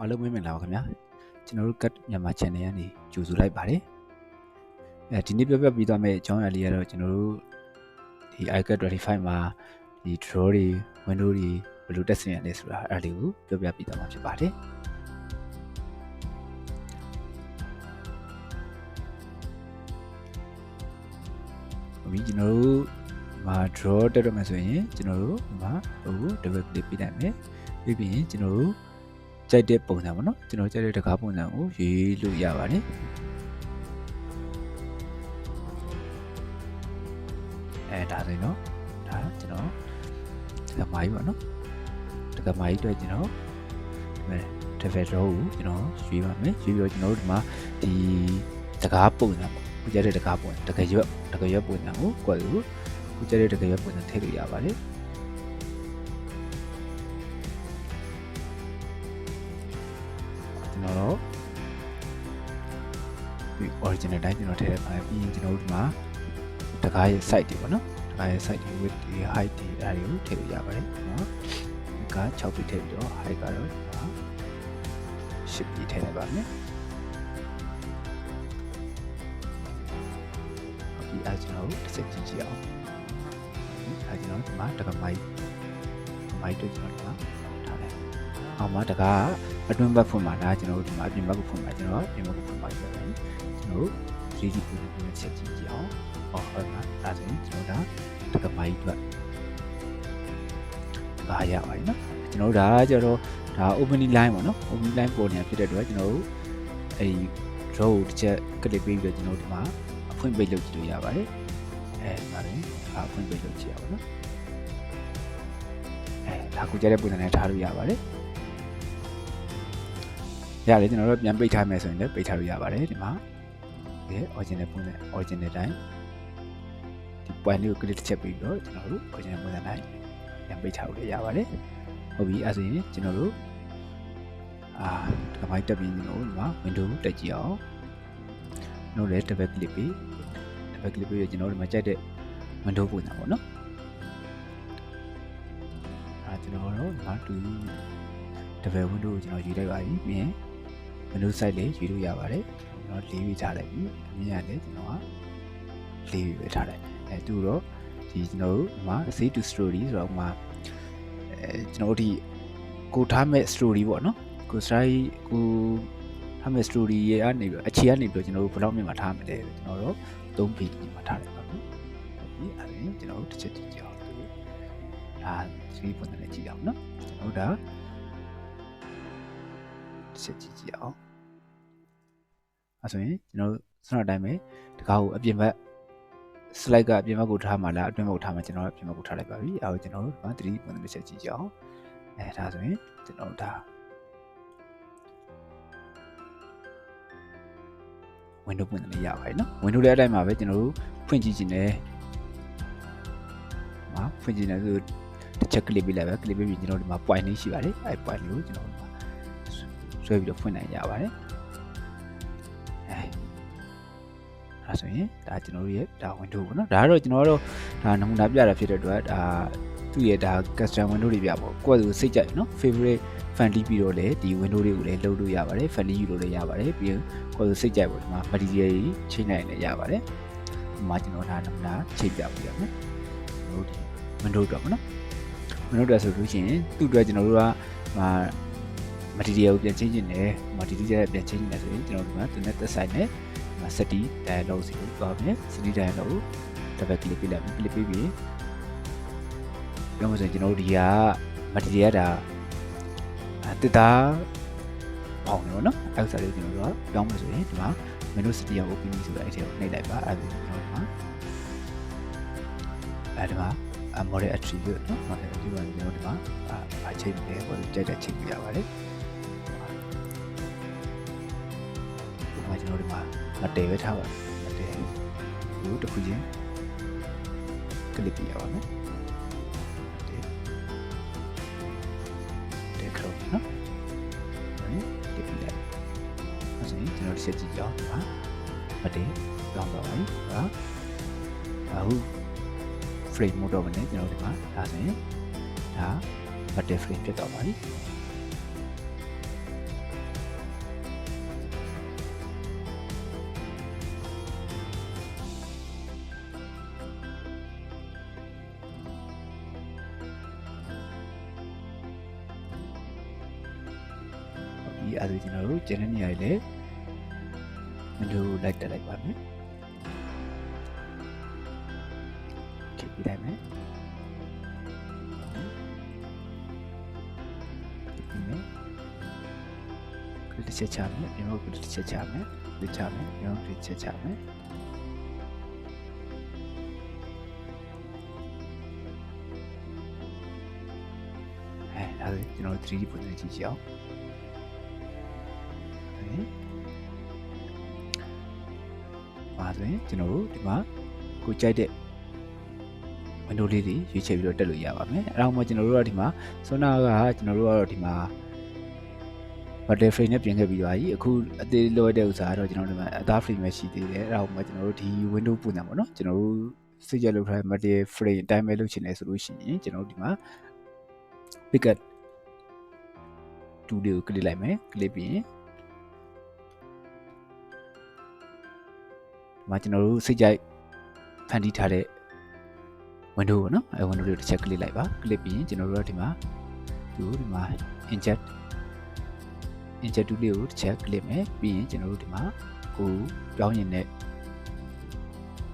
အားလုံးမင်္ဂလာပါခင်ဗျာကျွန်တော်တို့ cut မြန်မာ channel ကနေကြိုဆိုလိုက်ပါတယ်ဒီနေ့ပြောပြပြီးသွားမယ့်အကြောင်းအရာလေးကတော့ကျွန်တော်တို့ဒီ ArchiCAD 25မှာဒီ draw တွေ window တွေဘယ်လိုတက်ဆင်ရလဲဆိုတာအဲ့ဒါလေးကိုပြောပြပြီးသွားမှာဖြစ်ပါတယ်ဒီကျွန်တော်တို့မှာ draw တက်တော့မယ်ဆိုရင်ကျွန်တော်တို့ဒီမှာဟို double click ပေးနိုင်မယ်ပြီးရင်ကျွန်တော်တို့ကြိုက်တဲ့ပုံစံပေါ့နော်ကျွန်တော်ကြိုက်တဲ့တကားပုံစံကိုရွေးလို့ရပါတယ်ဒါဆိုရင်တော့ဒါကျွန်တော်တက္ကမကြီးပေါ့နော်တက္ကမကြီးအတွက်ကျွန်တော်ဒီ double draw ကိုကျွန်တော်ရွေးပါမယ်ရွေးပြီးတော့ကျွန်တော်တို့ဒီမှာဒီတကားပုံစံပေါ့ကိုကြိုက်တဲ့တကားပုံစံတကယ်ရွက်ပုံစံကိုကိုကြိုက်တဲ့တကယ်ရွက်ပုံစံထည့်လို့ရပါတယ်ကျွန်တော်တို့ဒီ original တိုင်းကျွန်တော်ထည့်ရပါတယ်ပြီးရင်ကျွန်တော်တို့ဒီမှာတကားရဲ့ site တွေပေါ့နော်တကားရဲ့ site တွေ width တွေ height တွေအဲ့ဒါတွေကိုထည့်လို့ရပါတယ်နော်ဒီက6 bit ထည့်ပြီးတော့ height ကတော့10 bit ထည့်လိုက်ပါမယ်ဒီအားကျွန်တော်တို့တစ်ချက်ကြည့်အောင်အားကျွန်တော်ဒီမှာတကားမိုက်တို့ကျွန်တော်ဒီမှာထားလိုက်အောင်မှာတကားအတွင်းဘက်ဖွင့်မှာဒါကျွန်တော်တို့ဒီမှာအပြင်ဘက်ကိုဖွင့်မှာကျွန်တော်အပြင်ဘက်ကိုဖွင့်ပါဆိုရင်ကျွန်တော်တို့ 3D ပုံစံနဲ့ချက်ကြည့်အောင်ဟုတ်ပါဒါဆိုရင်ကျွန်တော်ဒါတက္ကမကြီးအတွက်ဒါရပါတယ်နော်ကျွန်တော်တို့ဒါကြတော့ဒါ opening line ပေါ့နော် opening line ပေါ်နေဖြစ်တဲ့အတွက်ကျွန်တော်တို့အဲဒီ draw ကိုတစ်ချက် click ပေးပြီးတော့ကျွန်တော်တို့ဒီမှာအဖွင့်ပိတ်လုပ်ကြည့်လို့ရပါတယ်ဒါလည်းအဖွင့်ပိတ်လုပ်ကြည့်ရပါတော့ဒါကိုကြတဲ့ပုံစံနဲ့ထားလို့ရပါတယ်ရတယ်ကျွန်တော်တို့ပြန်ပိတ်ထားမယ်ဆိုရင်လည်းပိတ်ထားလို့ရပါတယ်ဒီမှာoriginal ပုံစံ original တိုင်းဒီ point လေးကို click တစ်ချက်ပြီးတော့ကျွန်တော်တို့ original ပုံစံတိုင်းပြန်ပိတ်ထားလို့ရပါတယ်ဟုတ်ပြီအဲ့ဆိုရင်ကျွန်တော်တို့ဒီမိုက်တက်ပြီးကျွန်တော်တို့ဒီမှာ window တက်ကြည့်အောင်ကျွန်တော်လည်း double click ပြီးကျွန်တော်တို့ဒီမှာကြိုက်တဲ့ window ပုံစံပေါ့နော်ကျွန်တော်တို့ဒီမှာ double window ကိုကျွန်တော်ယူလိုက်ပါပြီပြီးရင် window side လေးယူလို့ရပါတယ်ကျွန်တော်4ပြီးထားလိုက်ပြီအမြင်ရတယ်ကျွန်တော်က4ပြီးပဲထားလိုက်သူတော့ဒီကျွန်တော်တို့ဒီမှာ save to story ဆိုတော့မှာကျွန်တော်တို့ဒီကိုထားမဲ့ story ပေါ့နော်ကိုထားမဲ့ story ရဲ့အနေပြီးအခြေအနေပြီးကျွန်တော်တို့ဘယ်လောက်မြင်မှာထားမလဲကျွန်တော်တို့3 page မှာထားလိုက်ပါမယ်ဟုတ်ပြီအဲ့ဒါကျွန်တော်တို့တစ်ချက်ကြည့်ကြအောင်ဒါ3 ပုံစံနဲ့ကြည့်အောင်နော်ကျွန်တော်တို့ဒါတစ်ချက်ကြည့်အောင်အဲ့ဆိုရင်ကျွန်တော်တို့စနစ်တိုင်းပဲတကားကိုအပြင်ဘက် slide ကအပြင်ဘက်ကိုထားမှာလားအတွင်းဘက်ကိုထားမှာကျွန်တော်အပြင်ဘက်ကိုထားလိုက်ပါပြီအဲ့တော့ကျွန်တော်တို့ဒီမှာ3ပုံစံတစ်ချက်ကြည့်ကြအောင်ဒါဆိုရင်ကျွန်တော်တို့ဒါ window ပုံစံလေးရပါတယ်နော် window လေးအတိုင်းမှာပဲကျွန်တော်တို့ဖွင့်ကြည့်ခြင်းနဲ့ဖွင့်ကြည့်နေဆိုတစ်ချက် click ပေးလိုက်ပဲ click ပေးပြီးကျွန်တော်ဒီမှာ point လေးရှိပါတယ်အဲ့ point လေးကိုကျွန်တော်ဆွဲပြီးတော့ဖွင့်နိုင်ရပါတယ်ဒါဆိုရင်ဒါကျွန်တော်တို့ရဲ့ဒါ window ပေါ့နော်ဒါကတော့ကျွန်တော်တို့ဒါနမူနာပြတာဖြစ်တဲ့အတွက်ဒါသူ့ရဲ့ဒါ custom window တွေပြပေါ့ကိုယ့်အတူစိတ်ကြိုက်နော် favorite friendly ပြီးတော့လည်းဒီ window တွေကိုလည်းလုပ်လို့ရပါတယ် friendly ယူလို့လည်းရပါတယ်ပြီးရင်ကိုယ့်အတူစိတ်ကြိုက်ပေါ့ဒီမှာ material ကြီးချိန်နိုင်လည်းရပါတယ်ဒီမှာကျွန်တော်ဒါနမူနာချိန်ပြပေးရမယ်ကျွန်တော်တို့ window တော့ပေါ့နော် window တော့ဆိုလို့ရှိရင်သူ့အတွက်ကျွန်တော်တို့ကmaterial ကိုပြန်ချိန်နေတယ် material ပြန်ချိန်နေတယ်ဆိုရင်ကျွန်တော်တို့ကသူနဲ့သက်ဆိုင်တဲ့city dialog စီကိုသွားမယ် city dialog ကို double click ပေးလိုက်မယ် click ပေးပြီးပြောမှဆိုရင်ကျွန်တော်တို့ဒီက material ဒါတစ်သားပေါင်းနေပေါ့နော်အဲ့ဒါလေးကျွန်တော်တို့ကပြောင်းမှဆိုရင်ဒီမှာ menu city ကို open ဆိုတဲ့အထက်ကိုနှိပ်လိုက်ပါအဲ့ဒါကျွန်တော်တို့ဒီမှာ model attribute နော် model attribute ကိုကျွန်တော်ဒီမှာဘာချိန်လဲပေါ့ကြိုက်တဲ့ချိန်ပြရပါတယ်ကျွန်တော်ဒီမှာမတည်ပဲထားပါမတည်ဘူးတစ်ခုချင်း click ပြရပါမယ်တည်ခလုံးနော်ဒီပြလိုက်အဲ့ဆိုရင်ကျွန်တော်ဆက်ကြည့်ကြအောင်ဟာမတည်ကြောင်းတော့ပါဟာအခု frame mode တော့မနဲ့ကျွန်တော်ဒီမှာဒါဆိုရင်ဒါမတည် frame ဖြစ်တော့ပါပြီ အဲ့ဒါကျွန်တော်တို့ကျန်တဲ့နေရာတွေလည်းမလို့လိုက်တက်လိုက်ပါမယ်ကြည့်ပြလိုက်မယ်တစ်ချက်ချမယ်ဒီမှာတစ်ချက်ချမယ်ဒီချမယ်ဒီမှာတစ်ချက်ချမယ်ဒါကျွန်တော် 3D ပုံစံကြည့်ကြအောင်ပါဆိုရင်ကျွန်တော်တို့ဒီမှာကိုကြိုက်တဲ့ window လေးတွေရွေးချယ်ပြီးတော့တက်လို့ရပါမယ်အဲ့ဒါမှကျွန်တော်တို့ကဒီမှာဆွနာကကျွန်တော်တို့ကတော့ဒီမှာ button frame နဲ့ပြင်ခဲ့ပြီးသွားပြီအခုအသေးလိုတဲ့ဥစ္စာကတော့ကျွန်တော်တို့ဒီမှာအသား frame ပဲရှိသေးတယ်အဲ့ဒါမှကျွန်တော်တို့ဒီ window ပုံစံပေါ့နော်ကျွန်တော်တို့စိတ်ကြလုပ်ထားတဲ့ button frame အတိုင်းပဲလုပ်ချင်တယ်ဆိုလို့ရှိရင်ကျွန်တော်တို့ဒီမှာ pick up 2လေးကို click လိုက်မယ် click ပြီးရင်ဒီမှာကျွန်တော်တို့စိတ်ကြိုက်ဖန်တီးထားတဲ့ window ပေါ့နော်အဲ window လေးကိုတစ်ချက် click လိုက်ပါ click ပြီးရင်ကျွန်တော်တို့ကဒီမှာinject 2လေးကိုတစ်ချက် click မယ်ပြီးရင်ကျွန်တော်တို့ဒီမှာကိုပြောင်းရင်တဲ့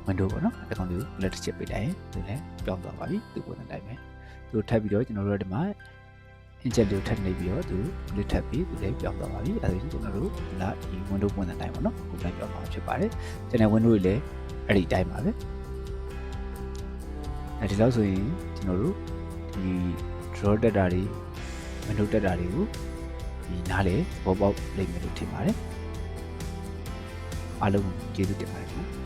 window ပေါ့နော်အကောင်လေးကိုလက်တစ်ချက်ပိတ်လိုက်ရင်ဒီလည်းပြောင်းသွားပါပြီဒီပုံစံတိုင်းပဲသူထပ်ပြီးတော့ကျွန်တော်တို့ဒီမှာ inject လေးကိုထပ်နေပြီးတော့သူလက်ထပ်ပြီးဒီလည်းပြောင်းသွားပါပြီအဲဒီကျွန်တော်တို့လာဒီ window ပုံစံတိုင်းပေါ့နော်ကိုလည်းပြောင်းသွားဖြစ်ပါတယ်ကျွန်တော် window တွေလည်းအဲ့ဒီတိုင်းပါပဲအဲဒီလောက်ဆိုရင်ကျွန်တော်တို့ဒီ draw တက်တာတွေ window တက်တာတွေကိုဒီနားလေပေါ်ပေါက်လိမ့်မယ်လို့ထင်ပါတယ်အားလုံးကျေးဇူးတင်ပါတယ်